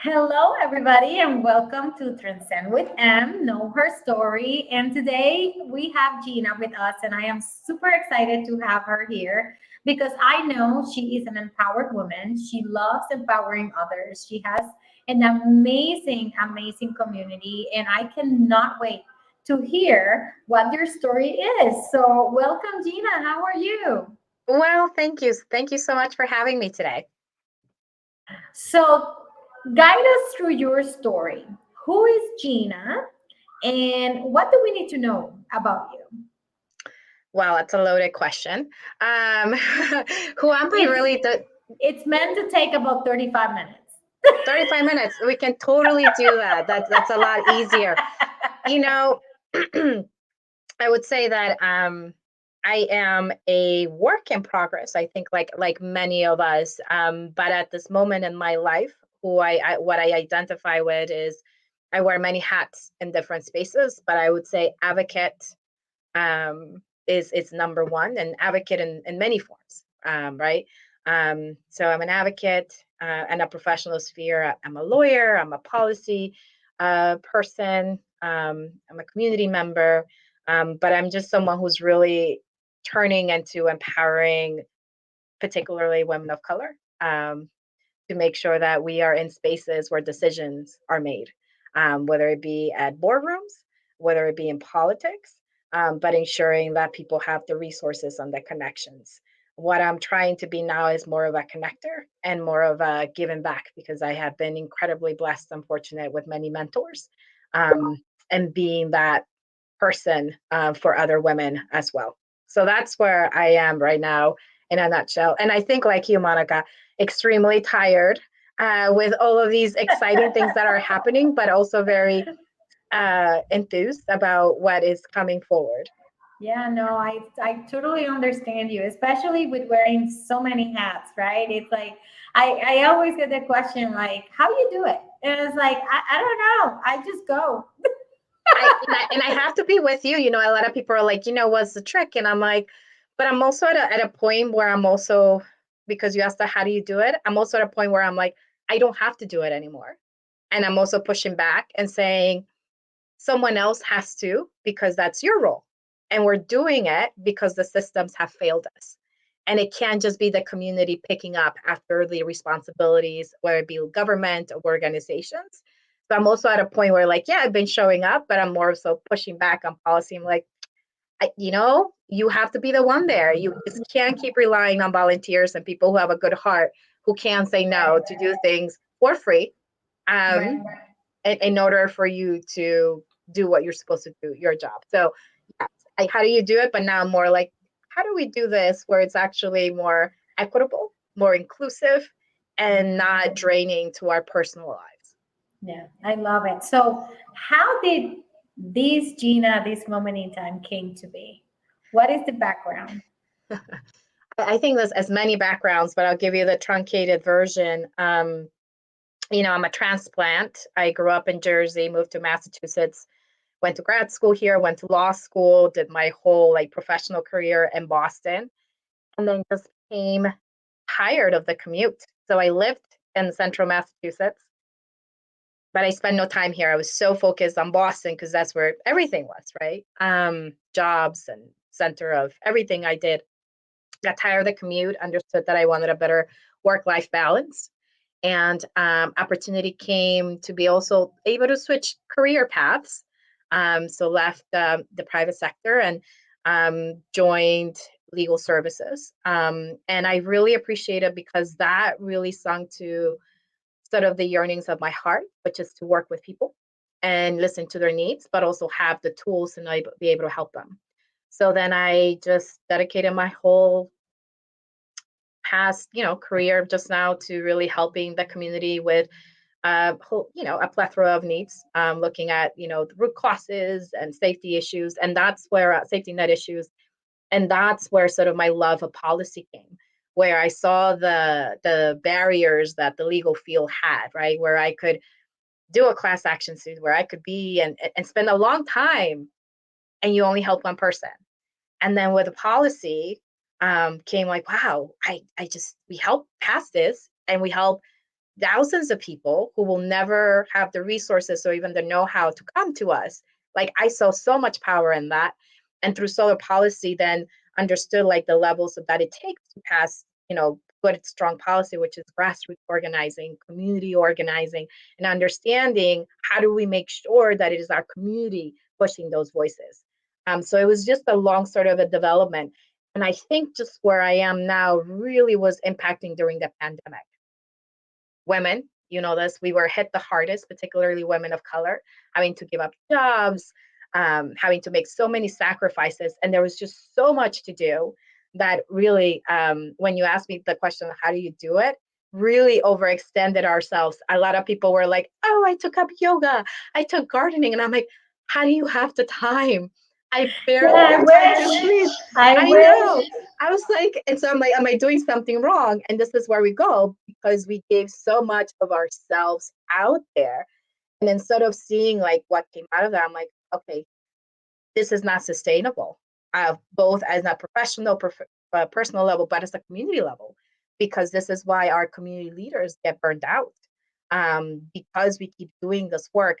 Hello, everybody, and welcome to Transcend with M, Know Her Story. And today we have Gina with us, and I am super excited to have her here because I know she is an empowered woman. She loves empowering others. She has an amazing, amazing community, and I cannot wait to hear what your story is. So, welcome, Gina. How are you? Well, thank you. Thank you so much for having me today. So, guide us through your story. Who is Gina, and what do we need to know about you? Wow, that's a loaded question. Um, who am I It's really? it's meant to take about 35 minutes. 35 minutes. We can totally do that. That's a lot easier. You know, I would say that I am a work in progress. I think like many of us. But at this moment in my life, who I what I identify with is I wear many hats in different spaces, but I would say advocate is number one, and advocate in many forms, right? So I'm an advocate in a professional sphere. I'm a lawyer. I'm a policy person. I'm a community member, but I'm just someone who's really turning into empowering, particularly women of color, to make sure that we are in spaces where decisions are made, whether it be at boardrooms, whether it be in politics, but ensuring that people have the resources and the connections. What I'm trying to be now is more of a connector and more of a giving back because I have been incredibly blessed and fortunate with many mentors, um, and being that person for other women as well. So that's where I am right now in a nutshell. And I think, like you, Monica, extremely tired with all of these exciting things that are happening, but also very enthused about what is coming forward. Yeah, no, I totally understand you, especially with wearing so many hats, right? It's like I always get the question like, how you do it? And it's like, I don't know. I just go. I have to be with you. A lot of people are like, what's the trick? And I'm like, but I'm also at a point where I'm also, because you asked how do you do it? I'm also at a point where I'm like, I don't have to do it anymore. And I'm also pushing back and saying, someone else has to, because that's your role. And we're doing it because the systems have failed us. And it can't just be the community picking up after the responsibilities, whether it be government or organizations. So I'm also at a point where, like, yeah, I've been showing up, but I'm more so pushing back on policy. I'm like, you have to be the one there. You just can't keep relying on volunteers and people who have a good heart, who can say no to do things for free, Right. um, in order for you to do what you're supposed to do, your job. So, yes, how do you do it? But now more like, how do we do this where it's actually more equitable, more inclusive, and not draining to our personal lives? Yeah, I love it. So, how did this Gina, this moment in time came to be? What is the background? I think there's as many backgrounds, but I'll give you the truncated version. I'm a transplant. I grew up in Jersey, moved to Massachusetts, went to grad school here, went to law school, did my whole like professional career in Boston, and then just became tired of the commute. So I lived in central Massachusetts, but I spent no time here. I was so focused on Boston because that's where everything was, right? Jobs and center of everything I did. Got tired of the commute, understood that I wanted a better work-life balance. And opportunity came to be also able to switch career paths. So left the private sector and joined legal services. And I really appreciate it because that really sung to sort of the yearnings of my heart, which is to work with people and listen to their needs, but also have the tools to be able to help them. So then I just dedicated my whole past, career just now to really helping the community with a plethora of needs, looking at, the root causes and safety issues. And that's where safety net issues. And that's where sort of my love of policy came, where I saw the barriers that the legal field had, right? Where I could do a class action suit, where I could be and spend a long time and you only help one person. And then with the policy, came like, wow, I just, we help pass this and we help thousands of people who will never have the resources or even the know-how to come to us. Like I saw so much power in that. And through solar policy, then understood like the levels of that it takes to pass, good, strong policy, which is grassroots organizing, community organizing, and understanding how do we make sure that it is our community pushing those voices. So it was just a long sort of a development. And I think just where I am now really was impacting during the pandemic. Women, this, we were hit the hardest, particularly women of color, having to give up jobs, having to make so many sacrifices. And there was just so much to do that really, when you asked me the question, how do you do it? Really overextended ourselves. A lot of people were like, oh, I took up yoga, I took gardening. And I'm like, how do you have the time? I barely I have time to wish. breathe. I I know. wish. I was like, and so I'm like, am I doing something wrong? And this is where we go, because we gave so much of ourselves out there. And instead of seeing like what came out of that, I'm like, okay, this is not sustainable, both as a professional, personal level, but as a community level, because this is why our community leaders get burned out, because we keep doing this work.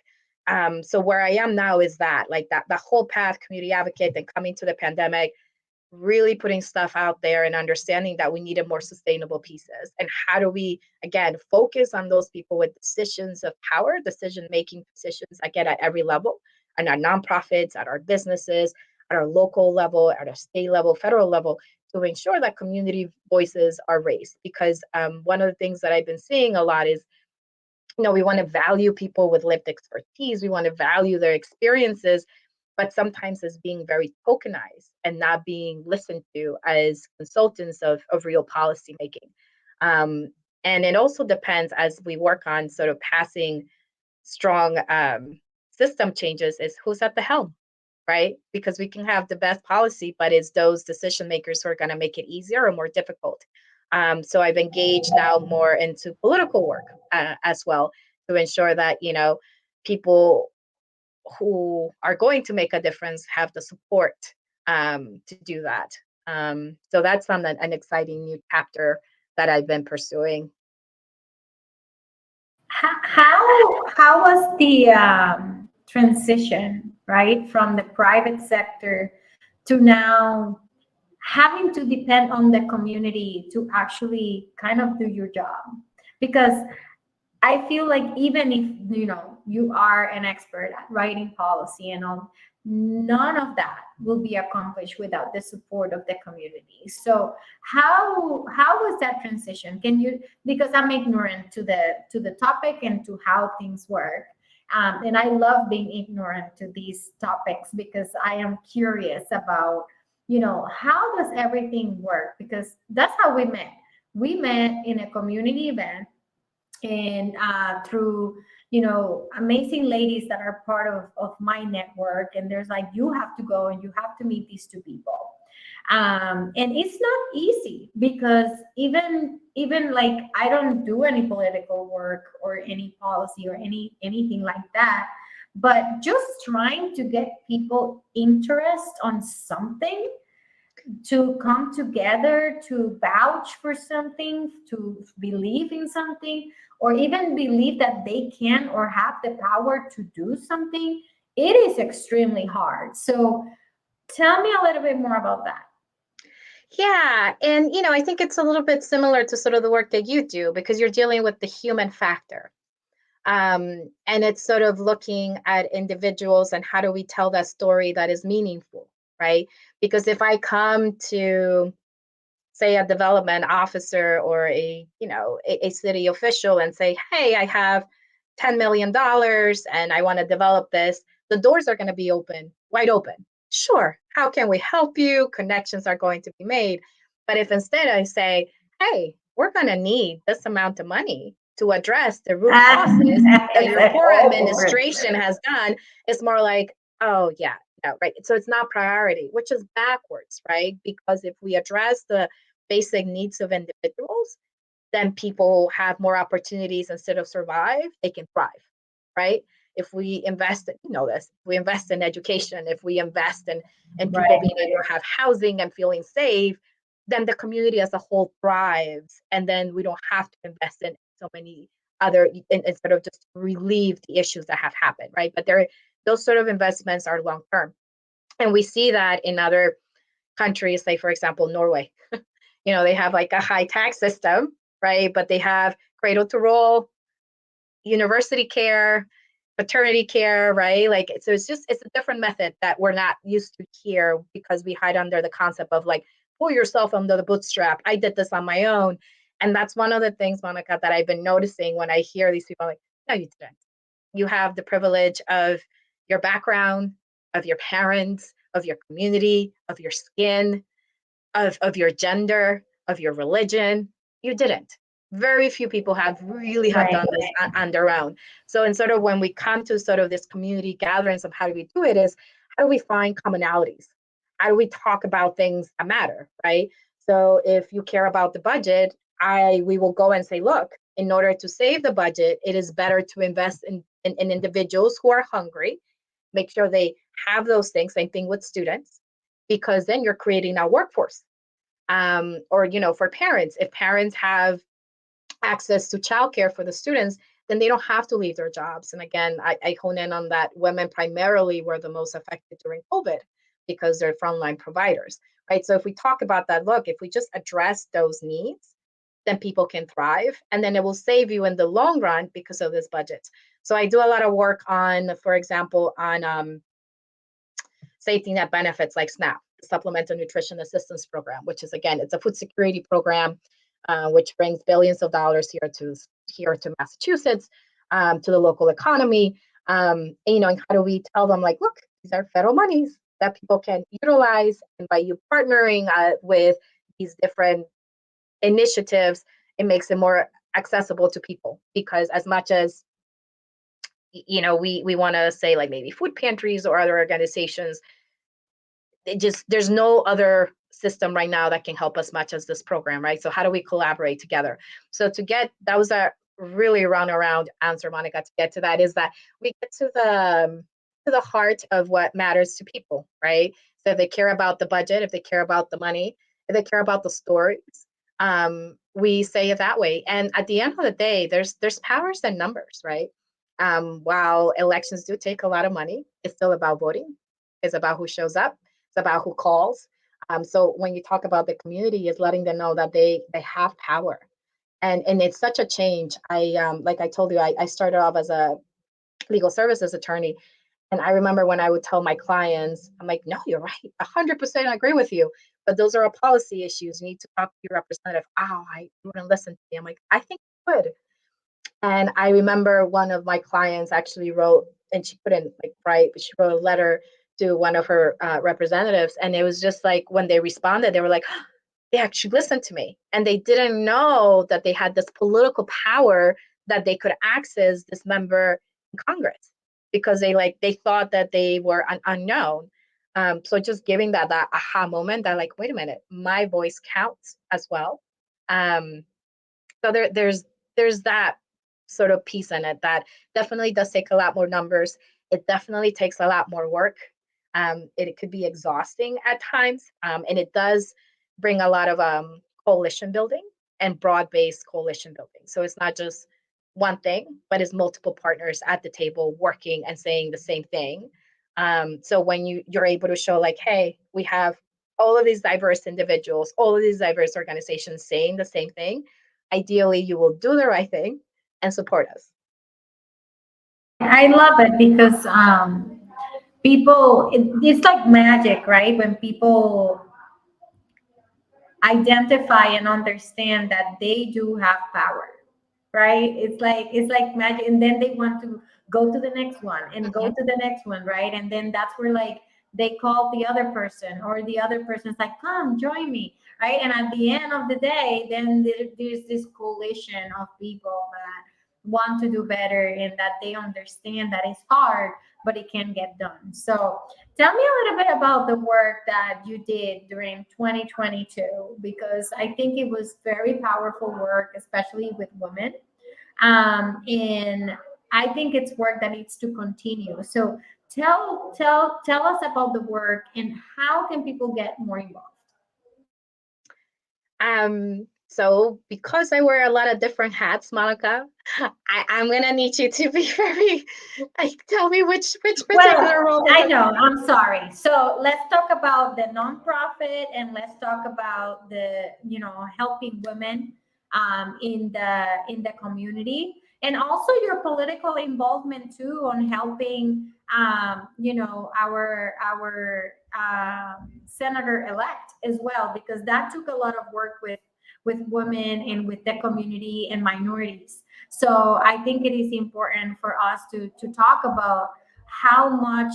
So where I am now is that, like that, the whole path, community advocate, and coming to the pandemic, really putting stuff out there and understanding that we needed more sustainable pieces. And how do we, again, focus on those people with decisions of power, decision-making positions, again, at every level, and our nonprofits, at our businesses, at our local level, at our state level, federal level, to ensure that community voices are raised. Because one of the things that I've been seeing a lot is, we want to value people with lived expertise. We want to value their experiences, but sometimes as being very tokenized and not being listened to as consultants of real policy making. And it also depends, as we work on sort of passing strong system changes, is who's at the helm, right? Because we can have the best policy, but it's those decision makers who are going to make it easier or more difficult. So I've engaged now more into political work as well, to ensure that, people who are going to make a difference have the support to do that. So that's an exciting new chapter that I've been pursuing. How was the transition, right, from the private sector to now having to depend on the community to actually kind of do your job? Because I feel like even if you are an expert at writing policy and all, none of that will be accomplished without the support of the community. So how was that transition? Can you, because I'm ignorant to the topic and to how things work. And I love being ignorant to these topics because I am curious about, how does everything work? Because that's how we met. We met in a community event, and through amazing ladies that are part of my network, and there's like, you have to go and you have to meet these two people, and it's not easy because even like, I don't do any political work or any policy or anything like that, but just trying to get people interest on something, to come together, to vouch for something, to believe in something, or even believe that they can or have the power to do something, it is extremely hard. So tell me a little bit more about that. Yeah. And, I think it's a little bit similar to sort of the work that you do, because you're dealing with the human factor. And it's sort of looking at individuals and how do we tell that story that is meaningful, right? Because if I come to, say, a development officer or a city official and say, hey, I have $10 million and I want to develop this, the doors are going to be wide open. Sure, how can we help you? Connections are going to be made. But if instead I say, hey, we're going to need this amount of money to address the root causes that your poor administration has done, it's more like, oh yeah, no, right. So it's not priority, which is backwards, right? Because if we address the basic needs of individuals, then people have more opportunities. Instead of survive, they can thrive, right? If we invest in, this, if we invest in education, if we invest in people being able to have housing and feeling safe, then the community as a whole thrives. And then we don't have to invest in so many other, instead of just relieve the issues that have happened, right? But those sort of investments are long term. And we see that in other countries, like, for example, Norway. They have like a high tax system, right? But they have cradle to roll, university care, paternity care, right? Like, so it's a different method that we're not used to here, because we hide under the concept of like, pull yourself under the bootstrap. I did this on my own. And that's one of the things, Monica, that I've been noticing when I hear these people like, no, you didn't. You have the privilege of your background, of your parents, of your community, of your skin, of your gender, of your religion. You didn't. Very few people have Right. done this on their own. So, and sort of when we come to sort of this community gatherings of how do we do it, is how do we find commonalities? How do we talk about things that matter, right? So if you care about the budget, we will go and say, look, in order to save the budget, it is better to invest in individuals who are hungry, make sure they have those things. Same thing with students, because then you're creating a workforce. Or, for parents, if parents have access to childcare for the students, then they don't have to leave their jobs. And again, I hone in on that women primarily were the most affected during COVID, because they're frontline providers, right? So if we talk about that, look, if we just address those needs, then people can thrive, and then it will save you in the long run because of this budget. So I do a lot of work on, for example, on safety net benefits like SNAP, the Supplemental Nutrition Assistance Program, which is, again, it's a food security program, which brings billions of dollars here to Massachusetts, to the local economy. And how do we tell them, like, look, these are federal monies that people can utilize, and by you partnering with these different initiatives, it makes it more accessible to people. Because as much as we want to say, like, maybe food pantries or other organizations, there's no other system right now that can help as much as this program, right? So how do we collaborate together? So that was a really round answer, Monica. To get to that, is that we get to the heart of what matters to people, right? So if they care about the budget, if they care about the money, if they care about the stories, we say it that way. And at the end of the day, there's powers and numbers, right? While elections do take a lot of money, it's still about voting. It's about who shows up. It's about who calls. So when you talk about the community, it's letting them know that they have power, and it's such a change. Like I told you, I started off as a legal services attorney, and I remember when I would tell my clients, I'm like, no, you're right, 100% agree with you, but those are policy issues. You need to talk to your representative. Oh, I wouldn't listen to me. I'm like, I think you would. And I remember one of my clients actually wrote, and she couldn't like write, but she wrote a letter to one of her representatives. And it was just like, when they responded, they were like, oh, they actually listened to me. And they didn't know that they had this political power, that they could access this member in Congress, because they thought that they were unknown. So just giving that aha moment, that like, wait a minute, my voice counts as well. So there's that sort of piece in it that definitely does take a lot more numbers. It definitely takes a lot more work. It could be exhausting at times, and it does bring a lot of coalition building and broad-based coalition building. So it's not just one thing, but it's multiple partners at the table working and saying the same thing. So when you're able to show, like, hey, we have all of these diverse individuals, all of these diverse organizations saying the same thing, ideally you will do the right thing and support us. I love it because it's like magic, right? When people identify and understand that they do have power, right? It's like magic, and then they want to go to the next one and go Mhm. to the next one, right? And then that's where, like, they call the other person, or the other person's like, come join me, right? And at the end of the day, then there's this coalition of people that want to do better, and that they understand that it's hard, but it can get done. So tell me a little bit about the work that you did during 2022, because I think it was very powerful work, especially with women. And I think it's work that needs to continue. So tell us about the work, and how can people get more involved? So because I wear a lot of different hats, Monica, I'm gonna need you to be very like tell me which Well, particular role I because know, I'm sorry. So let's talk about the nonprofit and let's talk about the, helping women in the community, and also your political involvement too on helping our senator elect as well, because that took a lot of work with women and with the community and minorities. So I think it is important for us to talk about how much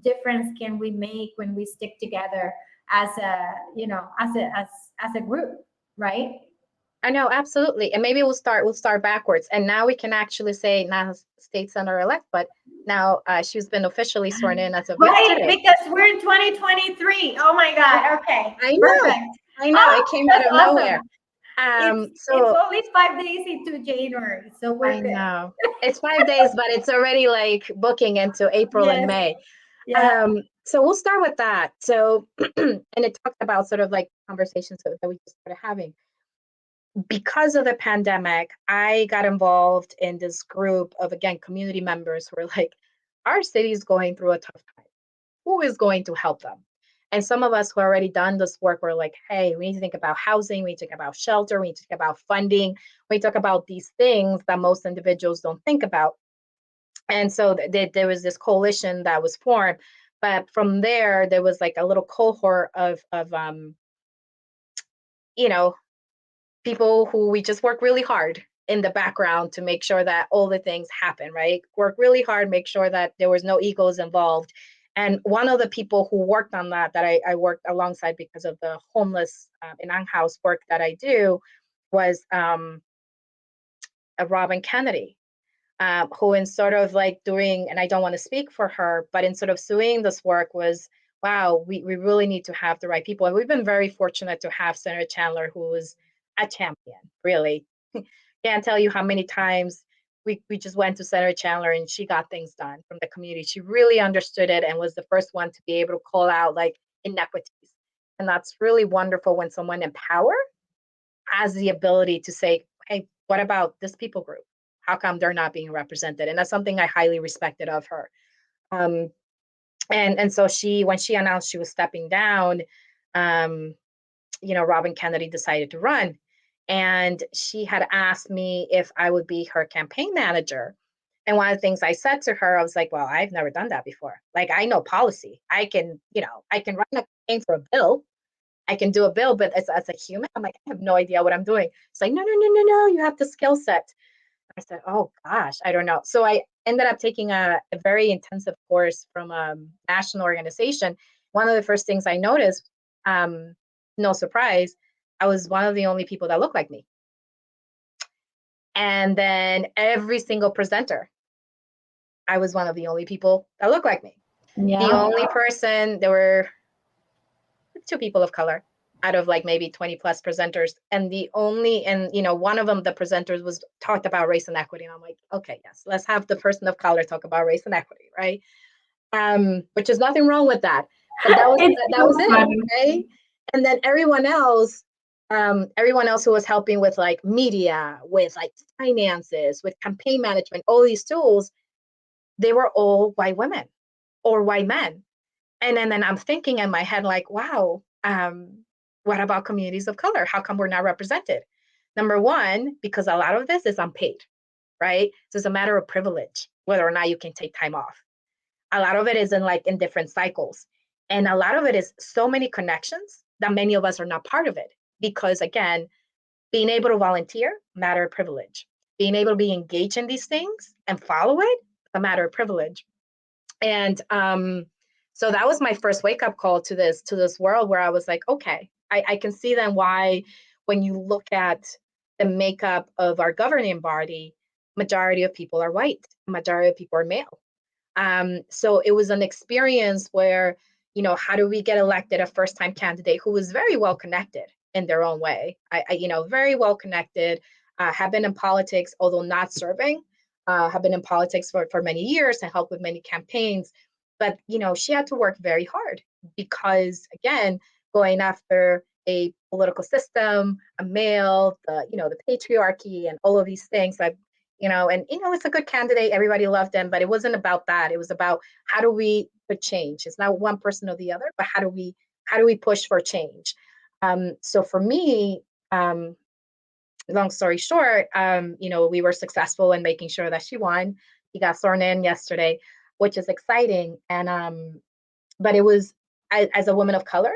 difference can we make when we stick together as a group, right? I know absolutely. And maybe we'll start backwards. And now we can actually say not state senator elect, but now she's been officially sworn in as of Right, yesterday. because we're in 2023. Oh my God. Okay, I know, perfect. I know. Oh, It came out that's of awesome. nowhere. It's So only 5 days into January, so we're I good. know it's 5 days, but it's already like booking into April and Yes. May. Yeah. So we'll start with that. So, and it talked about sort of like conversations that we just started having. Because of the pandemic, I got involved in this group of, again, community members who are like, our city's going through a tough time. Who is going to help them? And some of us who already done this work were like, hey, we need to think about housing, we need to think about shelter, we need to think about funding, we talk about these things that most individuals don't think about. And so there was this coalition that was formed. But from there was like a little cohort of you know, people who we just work really hard in the background to make sure that all the things happen, right? Work really hard, make sure that there was no egos involved. And one of the people who worked on that I worked alongside because of the homeless and on-house work that I do was a Robin Kennedy, who in sort of like doing, and I don't want to speak for her, but in sort of doing this work was, wow, we really need to have the right people. And we've been very fortunate to have Senator Chandler, who was a champion, really. Can't tell you how many times we just went to Senator Chandler and she got things done from the community. She really understood it and was the first one to be able to call out like inequities. And that's really wonderful when someone in power has the ability to say, hey, what about this people group? How come they're not being represented? And that's something I highly respected of her. Um, and so when she announced she was stepping down, um, Robin Kennedy decided to run. And she had asked me if I would be her campaign manager. And one of the things I said to her, I was like, well, I've never done that before. Like, I know policy. I can run a campaign for a bill. I can do a bill, but as a human, I'm like, I have no idea what I'm doing. It's like, no, no, no, no, no, you have the skill set. I said, oh gosh, I don't know. So I ended up taking a very intensive course from a national organization. One of the first things I noticed, um, no surprise, I was one of the only people that looked like me. And then every single presenter, I was one of the only people that looked like me. The Yeah. only person, there were two people of color out of like maybe 20 plus presenters, and one of them, the presenters, was talked about race and equity, and I'm like, okay, yes, let's have the person of color talk about race and equity, right? Which is nothing wrong with that, but that was It's that so was it, funny. right? And then everyone else who was helping with like media, with like finances, with campaign management, all these tools, they were all white women or white men. And then I'm thinking in my head, like, wow, what about communities of color? How come we're not represented? Number one, because a lot of this is unpaid, right? So it's a matter of privilege, whether or not you can take time off. A lot of it is in different cycles. And a lot of it is so many connections that many of us are not part of it. Because again, being able to volunteer, matter of privilege. Being able to be engaged in these things and follow it, a matter of privilege. And so that was my first wake up call to this world where I was like, okay, I can see then why when you look at the makeup of our governing body, majority of people are white, majority of people are male. So it was an experience where, how do we get elected a first time candidate who was very well connected in their own way? Very well connected, have been in politics, although not serving, have been in politics for many years and helped with many campaigns. But, she had to work very hard because, again, going after a political system, a male, the patriarchy and all of these things. It's a good candidate. Everybody loved him, but it wasn't about that. It was about how do we put change? It's not one person or the other, but how do we push for change? So for me, long story short, we were successful in making sure that she won. He got sworn in yesterday, which is exciting. But it was, as a woman of color,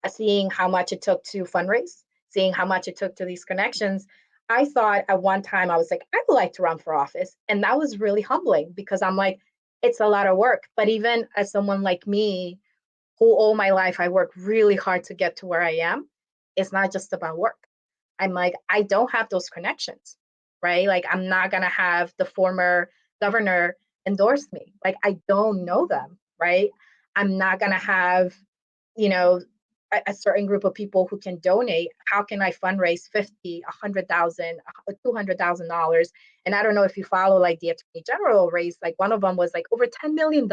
seeing how much it took to fundraise, seeing how much it took to these connections. I thought at one time, I was like, I would like to run for office. And that was really humbling because I'm like, it's a lot of work. But even as someone like me, who all my life I worked really hard to get to where I am, it's not just about work. I'm like, I don't have those connections, right? Like, I'm not going to have the former governor endorse me. Like, I don't know them, right? I'm not going to have, you know, a certain group of people who can donate. How can I fundraise 50, 100,000, $200,000? And I don't know if you follow like the attorney general race, like one of them was like over $10 million,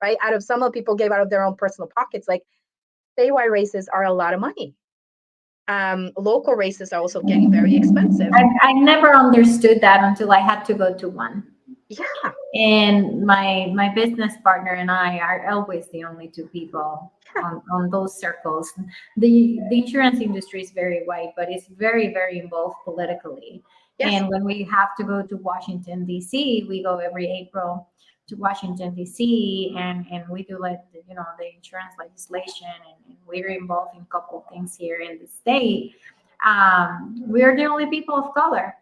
right? Out of some of the people gave out of their own personal pockets. Like, statewide races are a lot of money. Local races are also getting very expensive. I never understood that until I had to go to one. Yeah, And my business partner and I are always the only two people yeah, on those circles. The insurance industry is very white, but it's very, very involved politically. yes, And when we have to go to Washington, D.C., we go every April to Washington, D.C., and we do like the insurance legislation, and we're involved in a couple of things here in the state. We're the only people of color,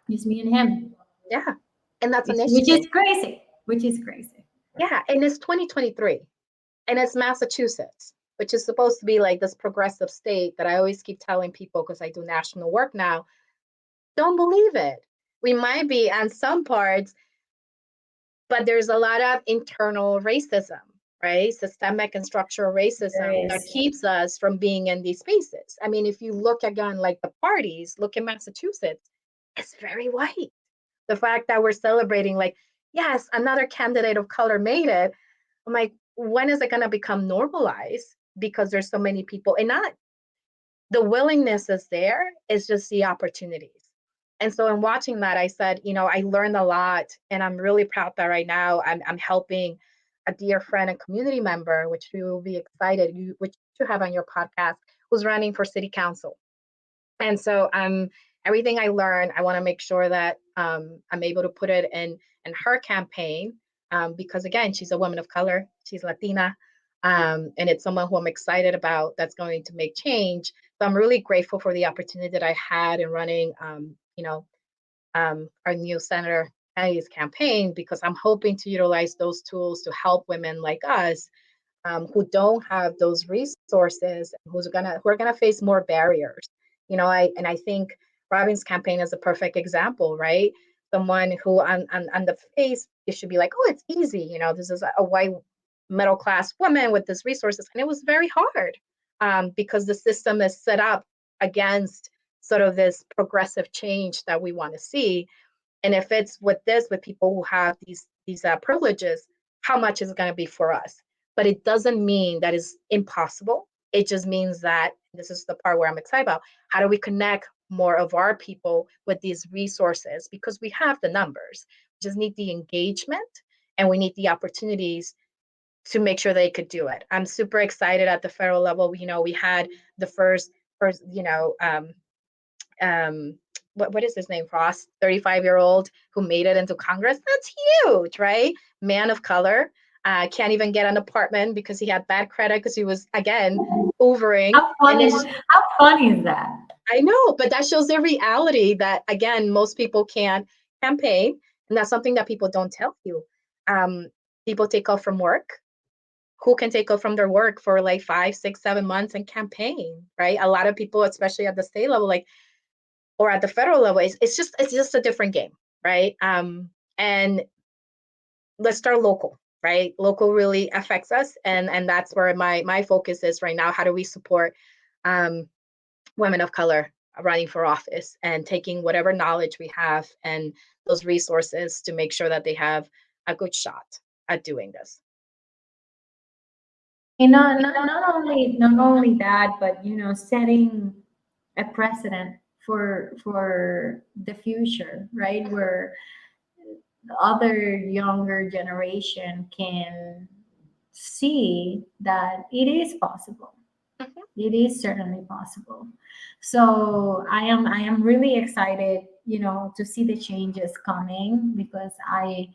just me and him, yeah. And that's an which issue. is crazy. Which is crazy. Yeah, and it's 2023, and it's Massachusetts, which is supposed to be like this progressive state that I always keep telling people because I do national work now. Don't believe it. We might be on some parts, but there's a lot of internal racism, right? Systemic and structural There racism that is. keeps us from being in these spaces. I mean, if you look again, like the parties, look in Massachusetts, it's very white. The fact that we're celebrating, like, yes, another candidate of color made it. I'm like, when is it going to become normalized? Because there's so many people, and not the willingness is there, it's just the opportunities. And so in watching that, I said, I learned a lot, and I'm really proud that right now I'm helping a dear friend and community member, which you will be excited, which you have on your podcast, who's running for city council. And so everything I learn, I want to make sure that I'm able to put it in her campaign, because again, she's a woman of color, she's Latina, and it's someone who I'm excited about that's going to make change. So I'm really grateful for the opportunity that I had in running, our new Senator Kennedy's campaign, because I'm hoping to utilize those tools to help women like us, who don't have those resources, who are gonna face more barriers. I think Robin's campaign is a perfect example, right? Someone who on the face it should be like, oh, it's easy. This is a white middle class woman with these resources, and it was very hard, because the system is set up against sort of this progressive change that we want to see. And if it's with people who have these privileges, how much is it going to be for us? But it doesn't mean that it's impossible. It just means that this is the part where I'm excited about. How do we connect more of our people with these resources? Because we have the numbers. We just need the engagement, and we need the opportunities to make sure they could do it. I'm super excited at the federal level. We had the first, what is his name, Frost, 35-year-old who made it into Congress. That's huge, right? Man of color, can't even get an apartment because he had bad credit, because he was, again, overing. How And funny! it's, How funny is that? I know, but that shows the reality that, again, most people can't campaign, and that's something that people don't tell you. um, People take off from work. Who can take off from their work for like 5, 6, 7 months and campaign, right? A lot of people, especially at the state level, like, or at the federal level, it's just a different game, right? And let's start local, right? Local really affects us, and that's where my focus is right now. How do we support um, women of color running for office, and taking whatever knowledge we have and those resources to make sure that they have a good shot at doing this? And not only that, but setting a precedent for the future, right? Where the other younger generation can see that it is possible. Mhm. It is certainly possible. So I am really excited, to see the changes coming, because I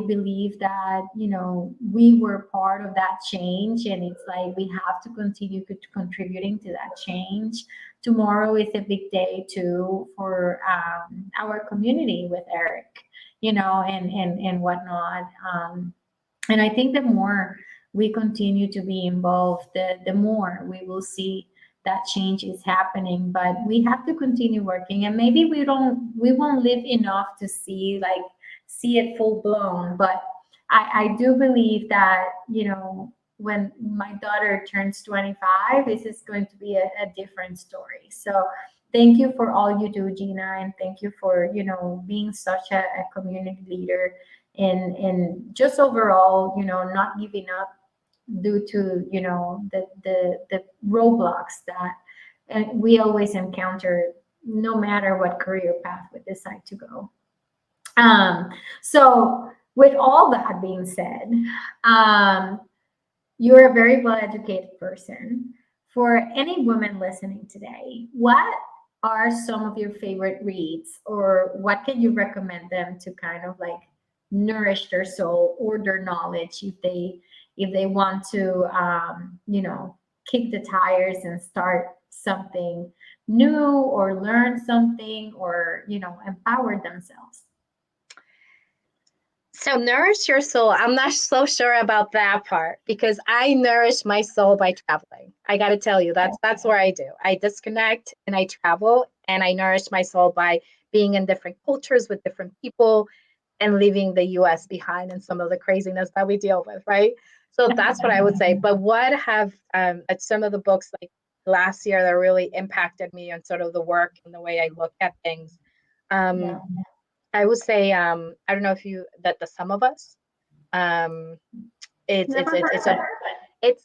believe that, we were part of that change, and it's like we have to continue contributing to that change. Tomorrow is a big day too for our community with Eric, and whatnot. And I think the more we continue to be involved, the more we will see that change is happening. But we have to continue working, and maybe we won't live enough to see it full blown. But I do believe that, when my daughter turns 25, this is going to be a different story. So thank you for all you do, Gina, and thank you for, being such a community leader, and just overall, not giving up due to, the roadblocks that we always encounter, no matter what career path we decide to go. um, so with all that being said, um, you're a very well educated person. For any women listening today, what are some of your favorite reads, or what can you recommend them to kind of like nourish their soul or their knowledge, if they want to, kick the tires and start something new, or learn something, or empower themselves? So nourish your soul. I'm not so sure about that part because I nourish my soul by traveling. I got to tell you, that's where I do. I disconnect and I travel, and I nourish my soul by being in different cultures with different people and leaving the US behind and some of the craziness that we deal with, right? So that's what I would say. But what have at some of the books like last year that really impacted me on sort of the work and the way I look at things? Yeah, Um, I would say I don't know if you that the Sum of Us. Um, never heard it's of a it.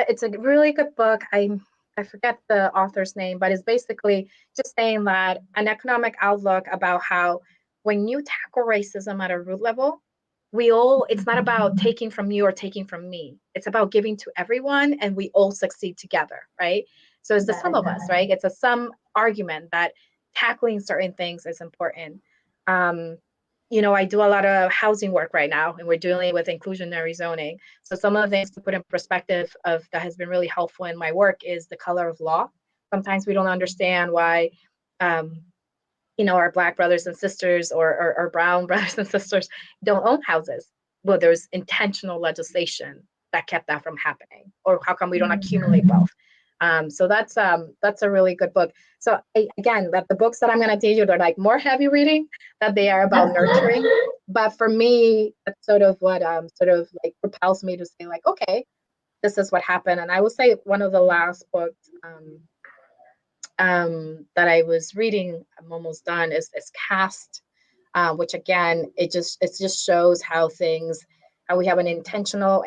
it's a really good book. I forget the author's name, but it's basically just saying that an economic outlook about how when you tackle racism at a root level, we all it's not about taking from you or taking from me. It's about giving to everyone and we all succeed together, right? So it's the That sum is of us, right? It's a sum argument that tackling certain things is important. Um, I do a lot of housing work right now, and we're dealing with inclusionary zoning. So some of the things to put in perspective of that has been really helpful in my work is the color of law. Sometimes we don't understand why, um, our Black brothers and sisters or brown brothers and sisters don't own houses. Well, there's intentional legislation that kept that from happening. Or how come we don't accumulate wealth? So that's a really good book. So again, that the books that I'm going to teach you, they're like more heavy reading, that they are about that's nurturing. But for me, that's sort of what sort of like propels me to say like, okay, this is what happened. And I will say one of the last books that I was reading, I'm almost done, is Cast, which again, it just shows how we have an intentional,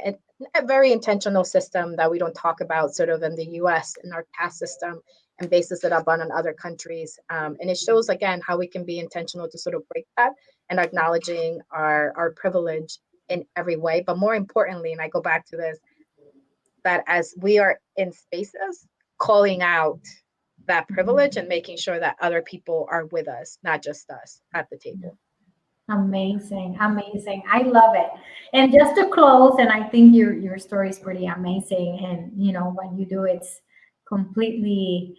a very intentional system that we don't talk about sort of in the US in our caste system and bases it up on other countries. And it shows again how we can be intentional to sort of break that and acknowledging our privilege in every way. But more importantly, and I go back to this, that as we are in spaces, calling out that privilege and making sure that other people are with us, not just us at the table. amazing, amazing. I love it. And just to close, and I think your story is pretty amazing, and what you do, it's completely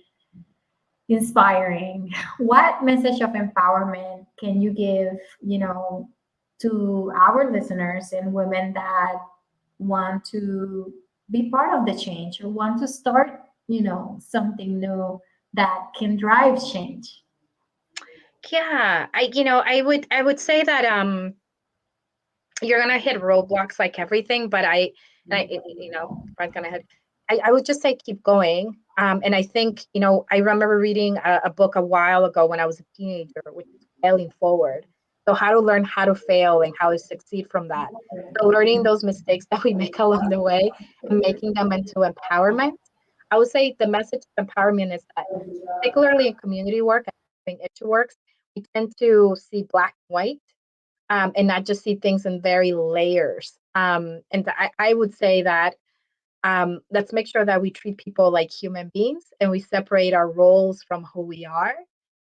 inspiring. What message of empowerment can you give, to our listeners and women that want to be part of the change, or want to start, something new that can drive change? Yeah, I would say that you're gonna hit roadblocks like everything, but Frank's gonna hit. I would just say keep going. And I think, I remember reading a book a while ago when I was a teenager, which is Failing Forward. So how to learn how to fail and how to succeed from that. So learning those mistakes that we make along the way and making them into empowerment. I would say the message of empowerment is that, particularly in community work and issue works, we tend to see black and white, and not just see things in very layers. And I would say that, let's make sure that we treat people like human beings and we separate our roles from who we are,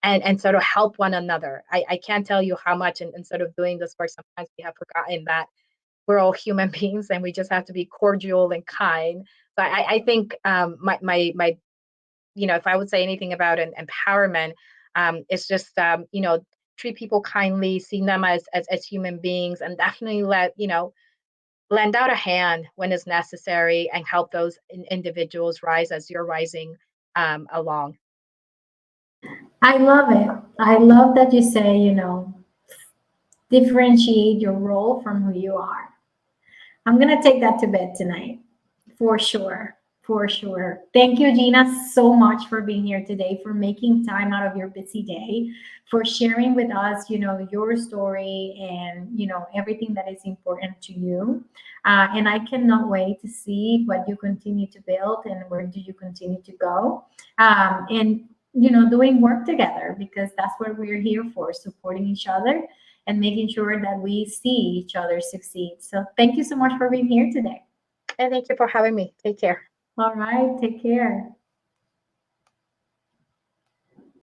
and sort of help one another. I can't tell you how much, and sort of doing this work, sometimes we have forgotten that we're all human beings and we just have to be cordial and kind. So I think, my if I would say anything about an empowerment, it's just, treat people kindly, see them as human beings, and definitely lend out a hand when it's necessary and help those individuals rise as you're rising along. I love it. I love that you say, differentiate your role from who you are. I'm going to take that to bed tonight. For sure. For sure. Thank you, Gina, so much for being here today, for making time out of your busy day, for sharing with us, your story and, everything that is important to you. And I cannot wait to see what you continue to build and where do you continue to go. And, doing work together, because that's what we're here for, supporting each other and making sure that we see each other succeed. So thank you so much for being here today. And thank you for having me. Take care. All right, take care.